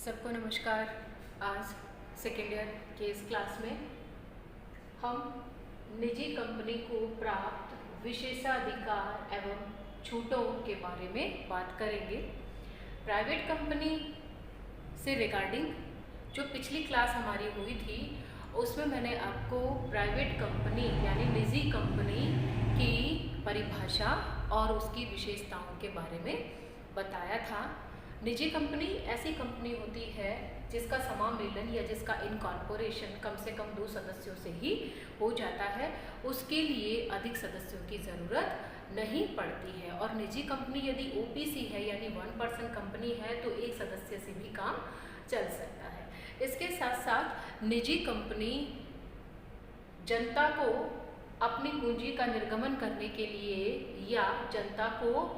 सबको नमस्कार। आज सेकेंड ईयर के इस क्लास में हम निजी कंपनी को प्राप्त विशेषाधिकार एवं छूटों के बारे में बात करेंगे। प्राइवेट कंपनी से रिगार्डिंग जो पिछली क्लास हमारी हुई थी उसमें मैंने आपको प्राइवेट कंपनी यानी निजी कंपनी की परिभाषा और उसकी विशेषताओं के बारे में बताया था। निजी कंपनी ऐसी कंपनी होती है जिसका समामेलन या जिसका इनकॉर्पोरेशन कम से कम 2 सदस्यों से ही हो जाता है, उसके लिए अधिक सदस्यों की ज़रूरत नहीं पड़ती है। और निजी कंपनी यदि ओपीसी है यानी 1 पर्सन कंपनी है तो 1 सदस्य से भी काम चल सकता है। इसके साथ साथ निजी कंपनी जनता को अपनी पूंजी का निर्गमन करने के लिए या जनता को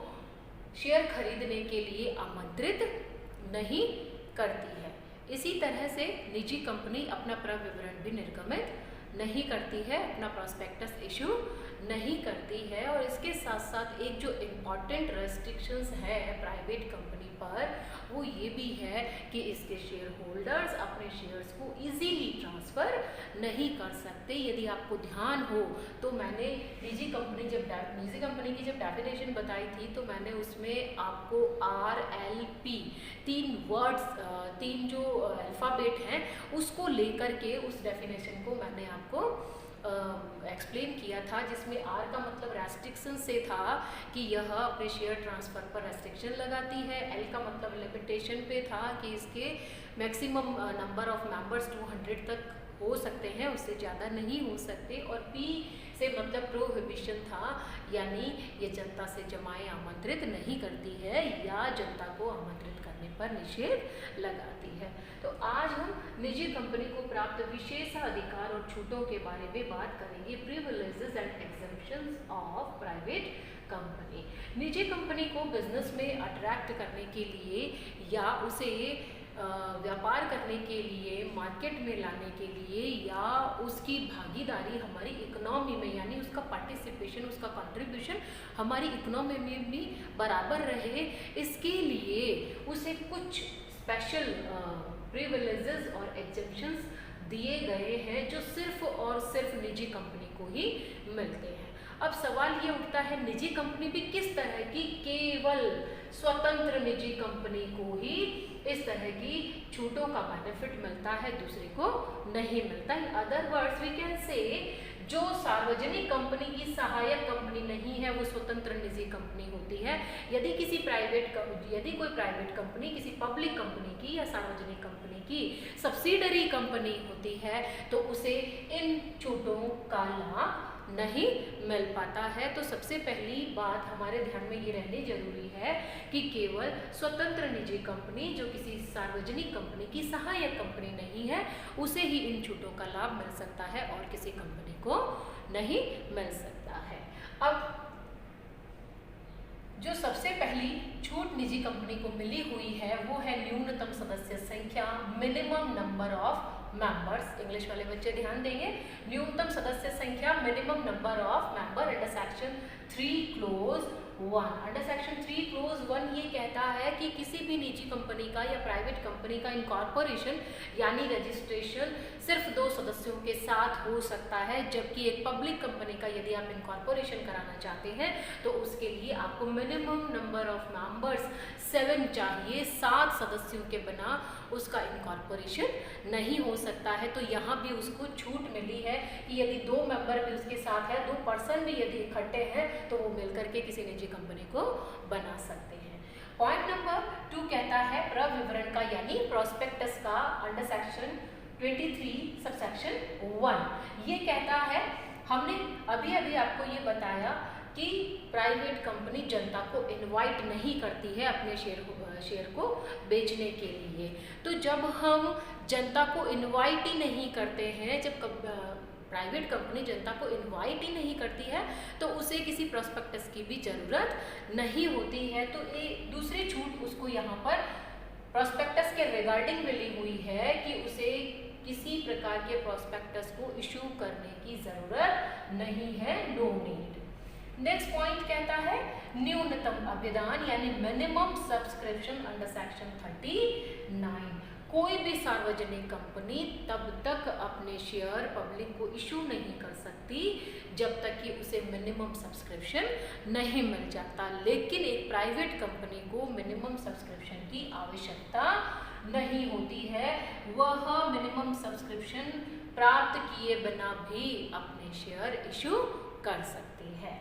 शेयर खरीदने के लिए आमंत्रित नहीं करती है। इसी तरह से निजी कंपनी अपना प्रविवरण भी निर्गमित नहीं करती है, अपना प्रॉस्पेक्टस इशू नहीं करती है। और इसके साथ साथ एक जो इम्पॉर्टेंट रेस्ट्रिक्शंस है प्राइवेट कंपनी पर वो ये भी है कि इसके शेयर होल्डर्स अपने शेयर्स को इजीली ट्रांसफ़र नहीं कर सकते। यदि आपको ध्यान हो तो मैंने निजी कंपनी की जब डेफिनेशन बताई थी तो मैंने उसमें आपको RLP 3 वर्ड्स 3 जो अल्फ़ाबेट हैं उसको लेकर के उस डेफिनेशन को मैंने आपको एक्सप्लेन किया था, जिसमें R का मतलब रेस्ट्रिक्शन से था कि यह अपने शेयर ट्रांसफ़र पर रेस्ट्रिक्शन लगाती है। L का मतलब लिमिटेशन पे था कि इसके मैक्सिमम नंबर ऑफ मेंबर्स 200 तक हो सकते हैं, उससे ज़्यादा नहीं हो सकते। और P से मतलब प्रोहिबिशन था, यानी ये जनता से जमाएं आमंत्रित नहीं करती है या जनता को आमंत्रित करने पर निषेध लगाती है। तो आज हम निजी कंपनी को प्राप्त विशेषाधिकार और छूटों के बारे में बात करेंगे। Privileges and exemptions of private company. निजी कंपनी को बिजनेस में अट्रैक्ट करने के लिए या उसे व्यापार करने के लिए, मार्केट में लाने के लिए या उसकी भागीदारी हमारी इकोनॉमी में यानी उसका पार्टिसिपेशन, उसका कंट्रीब्यूशन हमारी इकोनॉमी में भी बराबर रहे, इसके लिए उसे कुछ स्पेशल प्रिविलेजेस और एग्जेम्पशंस दिए गए हैं जो सिर्फ और सिर्फ निजी कंपनी को ही मिलते हैं। अब सवाल ये उठता है निजी कंपनी भी किस तरह की, केवल स्वतंत्र निजी कंपनी को ही इस तरह की छूटों का बेनिफिट मिलता है, दूसरे को नहीं मिलता। In other words we can say जो सार्वजनिक कंपनी की सहायक कंपनी नहीं है वो स्वतंत्र निजी कंपनी होती है। यदि कोई प्राइवेट कंपनी किसी पब्लिक कंपनी की या सार्वजनिक कंपनी की सब्सिडरी कंपनी होती है तो उसे इन छूटों का लाभ नहीं मिल पाता है। तो सबसे पहली बात हमारे ध्यान में ये रहनी जरूरी है कि केवल स्वतंत्र निजी कंपनी जो किसी सार्वजनिक कंपनी की सहायक कंपनी नहीं है उसे ही इन छूटों का लाभ मिल सकता है और किसी कंपनी को नहीं मिल सकता है। अब जो सबसे पहली छूट निजी कंपनी को मिली हुई है वो है न्यूनतम सदस्य संख्या, minimum number of members. English वाले बच्चे ध्यान देंगे। न्यूनतम सदस्य संख्या, minimum number of member under section 3 close 1। Under section 3 close 1 ये कहता है कि किसी भी निजी कंपनी का या प्राइवेट कंपनी का इनकॉर्पोरेशन यानी रजिस्ट्रेशन सिर्फ 2 सदस्यों के साथ हो सकता है, जबकि एक पब्लिक कंपनी का यदि आप इनकॉर्पोरेशन कराना चाहते हैं तो उसके लिए आपको मिनिमम नंबर ऑफ मेंबर्स 7 चाहिए। 7 सदस्यों के बिना उसका इनकॉर्पोरेशन नहीं हो सकता है। तो यहाँ भी उसको छूट मिली है कि यदि 2 मेंबर भी उसके साथ है, 2 पर्सन भी यदि इकट्ठे हैं तो वो मिलकर के किसी निजी कंपनी को बना सकते हैं। पॉइंट नंबर 2 कहता है प्रविवरण का यानी प्रोस्पेक्टस का अंडर सेक्शन 23 सबसेक्शन 1। ये कहता है, हमने अभी आपको ये बताया कि प्राइवेट कंपनी जनता को इनवाइट नहीं करती है अपने शेयर को बेचने के लिए। तो जब हम जनता को इनवाइट ही नहीं करते हैं, जब प्राइवेट कंपनी जनता को इनवाइट ही नहीं करती है तो उसे किसी प्रोस्पेक्टस की भी ज़रूरत नहीं होती है। तो एक दूसरी छूट उसको यहाँ पर प्रोस्पेक्टस के रिगार्डिंग मिली हुई है कि उसे किसी प्रकार के प्रोस्पेक्टस को इशू करने की ज़रूरत नहीं है, नो नीड। नेक्स्ट पॉइंट कहता है न्यूनतम अभिदान यानी मिनिमम सब्सक्रिप्शन अंडर सेक्शन 39। कोई भी सार्वजनिक कंपनी तब तक अपने शेयर पब्लिक को इशू नहीं कर सकती जब तक कि उसे मिनिमम सब्सक्रिप्शन नहीं मिल जाता। लेकिन एक प्राइवेट कंपनी को मिनिमम सब्सक्रिप्शन की आवश्यकता नहीं होती है, वह मिनिमम सब्सक्रिप्शन प्राप्त किए बिना भी अपने शेयर इशू कर सकती है।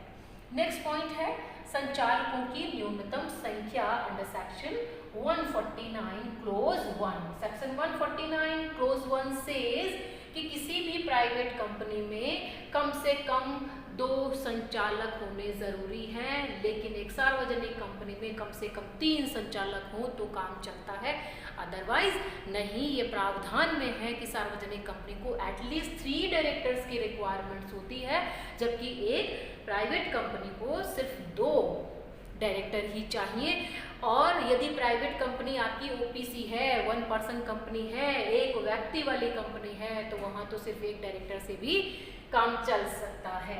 नेक्स्ट पॉइंट है संचालकों की न्यूनतम संख्या under section 149 close 1। Section 149 close 1 says कि किसी भी प्राइवेट कंपनी में कम से कम 2 संचालक होने जरूरी हैं, लेकिन एक सार्वजनिक कंपनी में कम से कम 3 संचालक हो तो काम चलता है, अदरवाइज नहीं। ये प्रावधान में है कि सार्वजनिक कंपनी को एटलीस्ट 3 डायरेक्टर्स की रिक्वायरमेंट्स होती है, जबकि एक प्राइवेट कंपनी को सिर्फ 2 डायरेक्टर ही चाहिए। और यदि प्राइवेट कंपनी आपकी ओपीसी है, 1 पर्सन कंपनी है, एक व्यक्ति वाली कंपनी है, तो वहां तो सिर्फ एक डायरेक्टर से भी काम चल सकता है।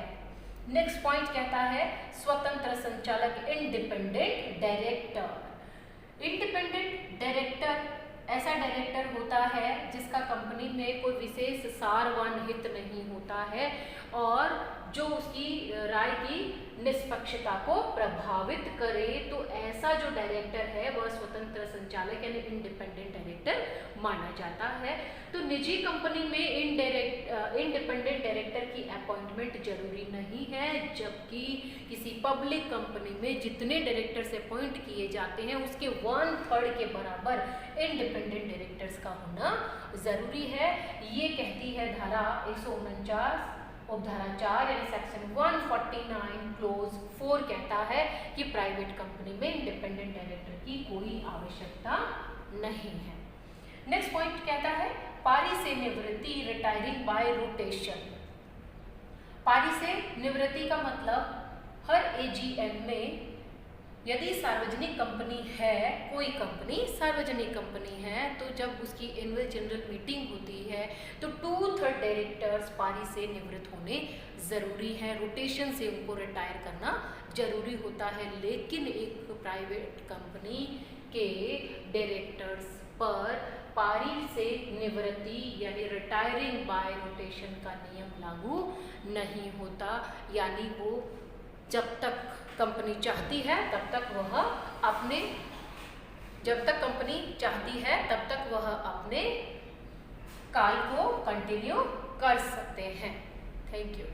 नेक्स्ट पॉइंट कहता है स्वतंत्र संचालक इंडिपेंडेंट डायरेक्टर। इंडिपेंडेंट डायरेक्टर ऐसा डायरेक्टर होता है जिसका कंपनी में कोई विशेष सारवान हित नहीं होता है और जो उसकी राय की निष्पक्षता को प्रभावित करे, तो ऐसा जो डायरेक्टर है वह स्वतंत्र संचालक यानी इंडिपेंडेंट डायरेक्टर माना जाता है। तो निजी कंपनी में इंडिपेंडेंट डायरेक्टर की अपॉइंटमेंट जरूरी नहीं है, जबकि किसी पब्लिक कंपनी में जितने डायरेक्टर्स अपॉइंट किए जाते हैं उसके 1/3 के बराबर इंडिपेंडेंट डायरेक्टर्स का होना जरूरी है। ये कहती है धारा 149 उपधारा 4 यानी सेक्शन 149 क्लोज 4 कहता है कि प्राइवेट कंपनी में इंडिपेंडेंट डायरेक्टर की कोई आवश्यकता नहीं है। नेक्स्ट पॉइंट कहता है पारी से निवृत्ति रिटायरिंग बाय रोटेशन। पारी से निवृत्ति का मतलब हर एजीएम में यदि सार्वजनिक कंपनी है, कोई कंपनी सार्वजनिक कंपनी है, तो जब उसकी एनुअल जनरल मीटिंग होती है तो 2/3 डायरेक्टर्स पारी से निवृत्त होने ज़रूरी है, रोटेशन से उनको रिटायर करना जरूरी होता है। लेकिन एक प्राइवेट कंपनी के डायरेक्टर्स पर पारी से निवृत्ति यानी रिटायरिंग बाय रोटेशन का नियम लागू नहीं होता, यानी वो जब तक कंपनी चाहती है तब तक वह अपने काल को कंटिन्यू कर सकते हैं। Thank you.